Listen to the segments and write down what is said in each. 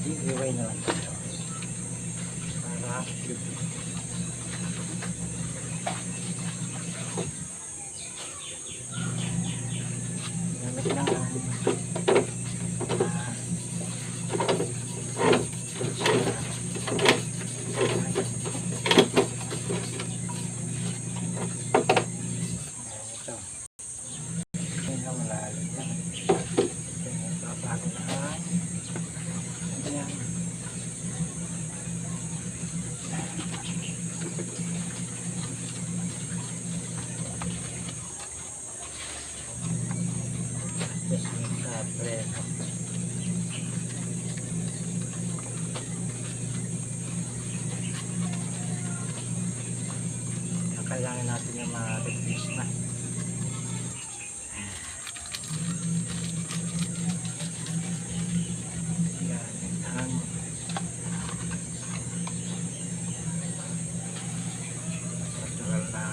Iiway na lang tayo. Para gamit lang ang ito. Ito na malalim lang. Ito yung papago na. Ayan. Just make that bread. Kailangan natin yung ma-reduce na. Yan ang natural na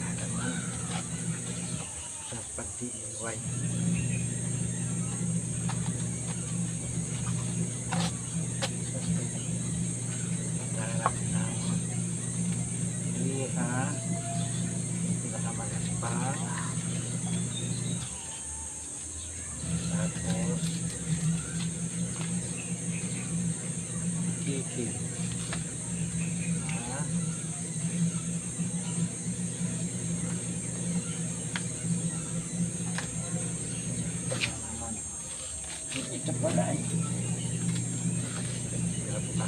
halaman sa pag-DIY. Pinakamalas tapos kiki ito pala ay hirap pa.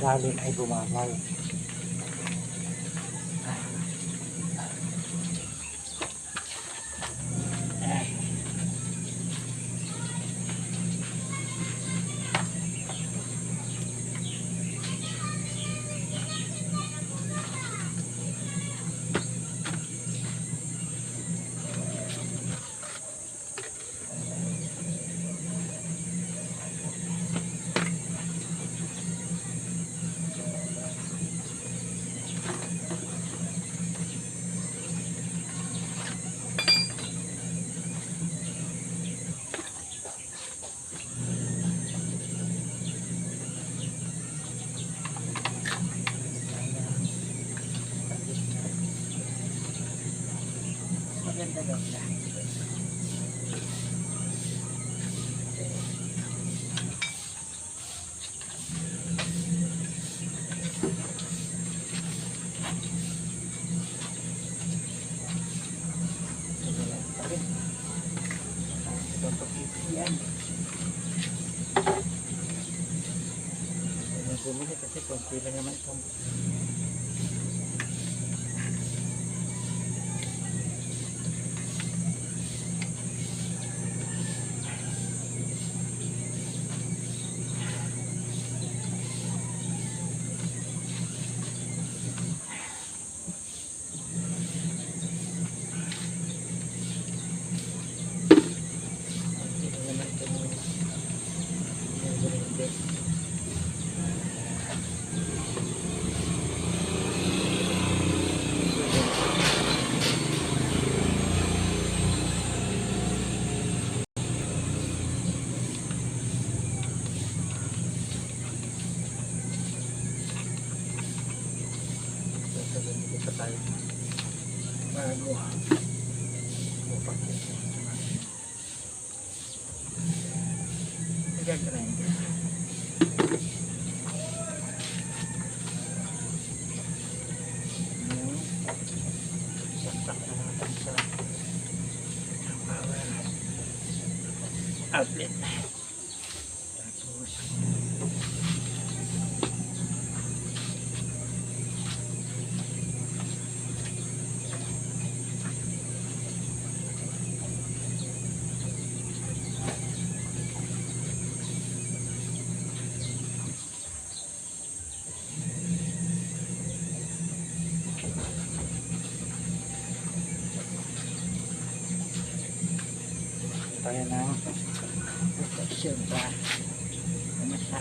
Lalim ay bumabaw. Maganda daw siya. Yan. Bumili kasi konti lang naman itong mo. Nag-grind. Saksak na natin sa power outlet. Tapos tayo ng protection sa umasa.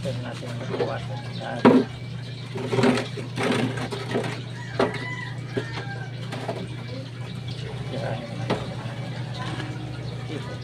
Ito natin magbuwasan na. Sirahin natin. Ito.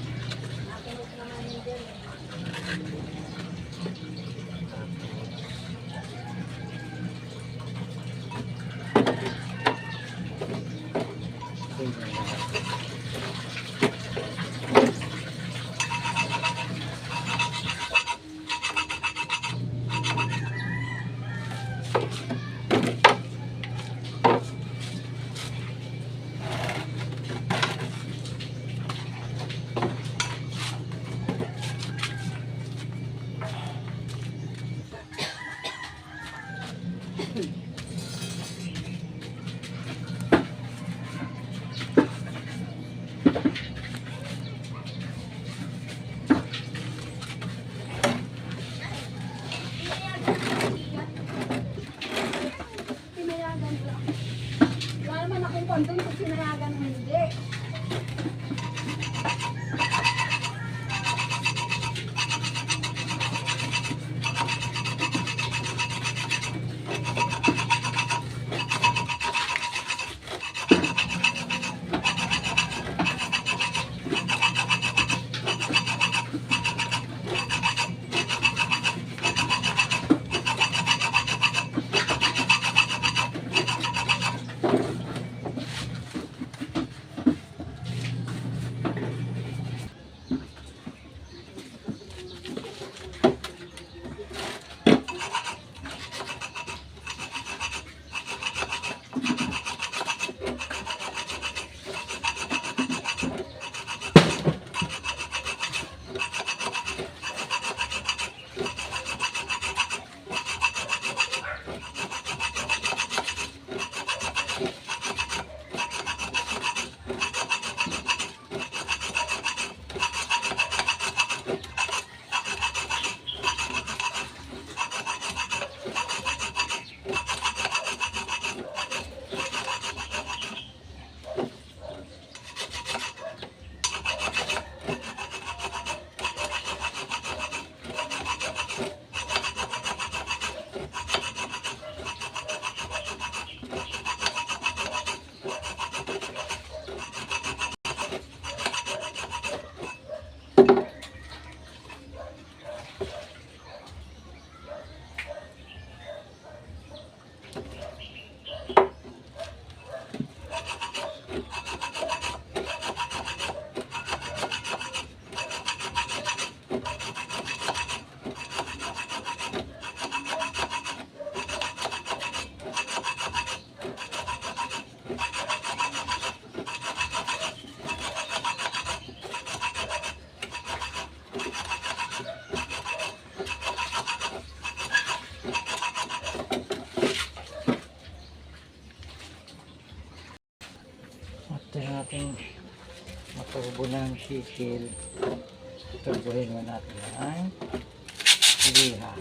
Pinayagan lang. Wala naman akong kondom kung pinayagan mo hindi. After natin matubo ng sisil, tubuhin mo natin ang liha.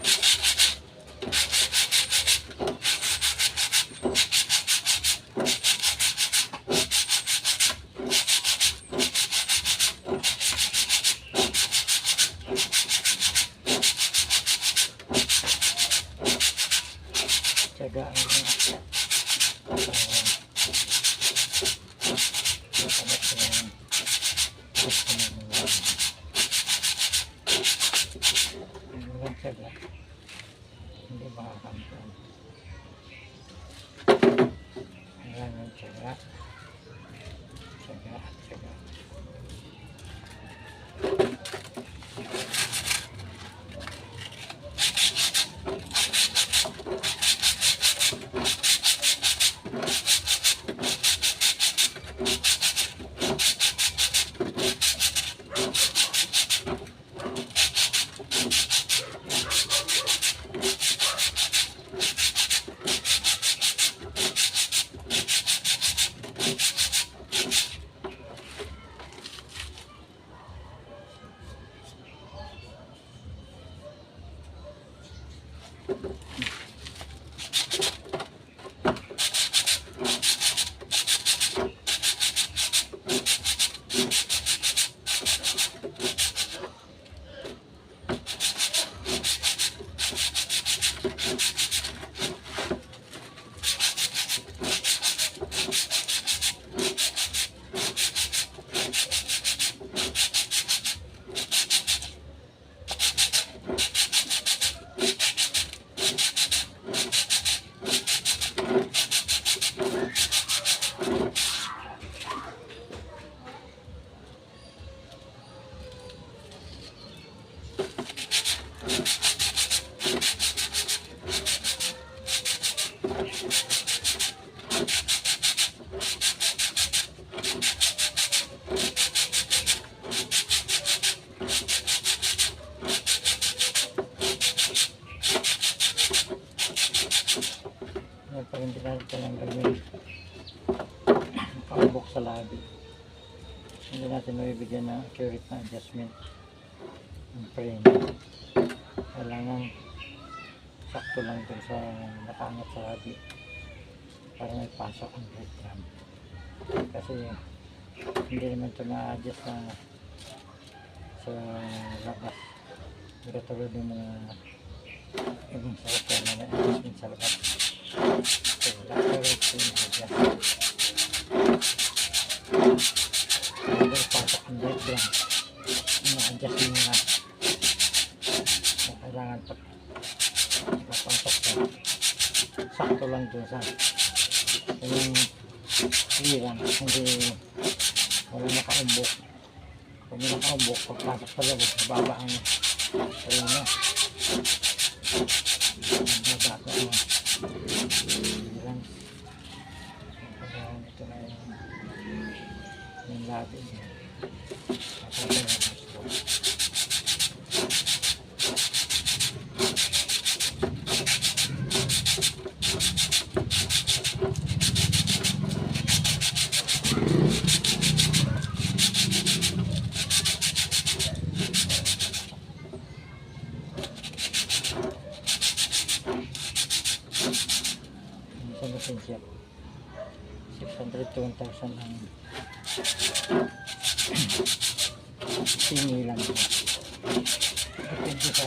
Tsagaan mo. Hindi makakampan. Ayan ang tsaga. Tsaga. hindi natin kailangan gawin pakabok sa labi. Hindi natin mabibigyan ng accurate na adjustment ng frame. Kailangan sakto lang dun sa nakaangat sa labi para may pasok ang brake drum. Kasi hindi naman ito na-adjust na sa labas. Hindi katulad ng mga ibang sasakyan na na-adjustment sa labas. So, accurate yung adjust. Hindi pasok ang brake drum. Na-adjust yung mga kailangan pag napasok ka sakto lang dun sa yung hirang, hindi wala nakaumbok. Kung may nakaumbok, pagpasok sa labas, mababa ang hirang na mababa ko ang hirang. Ito na yung labi niya. Tapos na yung gusto. Sa lisensya 600 to 1,000 ang sinilang. Depende sa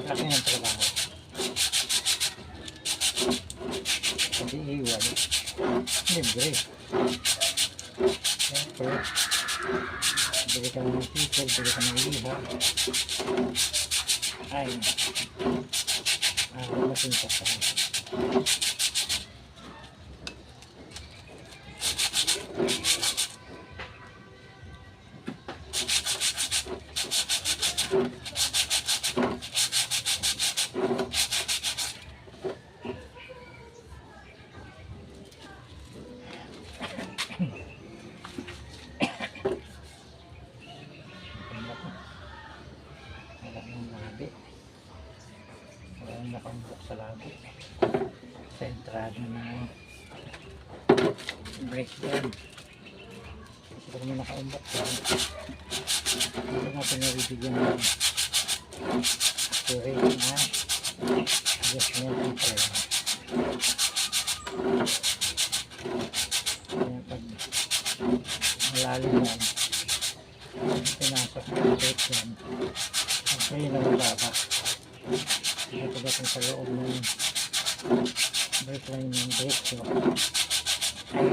laki ng trabaho. Hindi iwan, libre. Siyempre, bili ka ng teacher, bili ka ng liha. Ay, masinta pa. Wala nang labi. Wala nang nakambok sa labi. Sa entrada ng brake drum. Kasi kung may nakaumbok dyan, hindi natin nabibigyan ng accurate na adjustment ng frame. Kaya pag malalim yan, pinasok ng brake drum, ang frame na mababa. Ito ba kung sa loob ng brake line ng brake shoe ay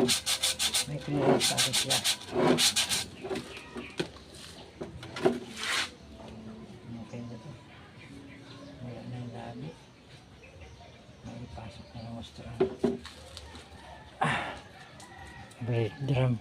may clearance sa akin siya. Okay na ito. Wala na yung labi. May ipasok na ng gusto. Brake drum.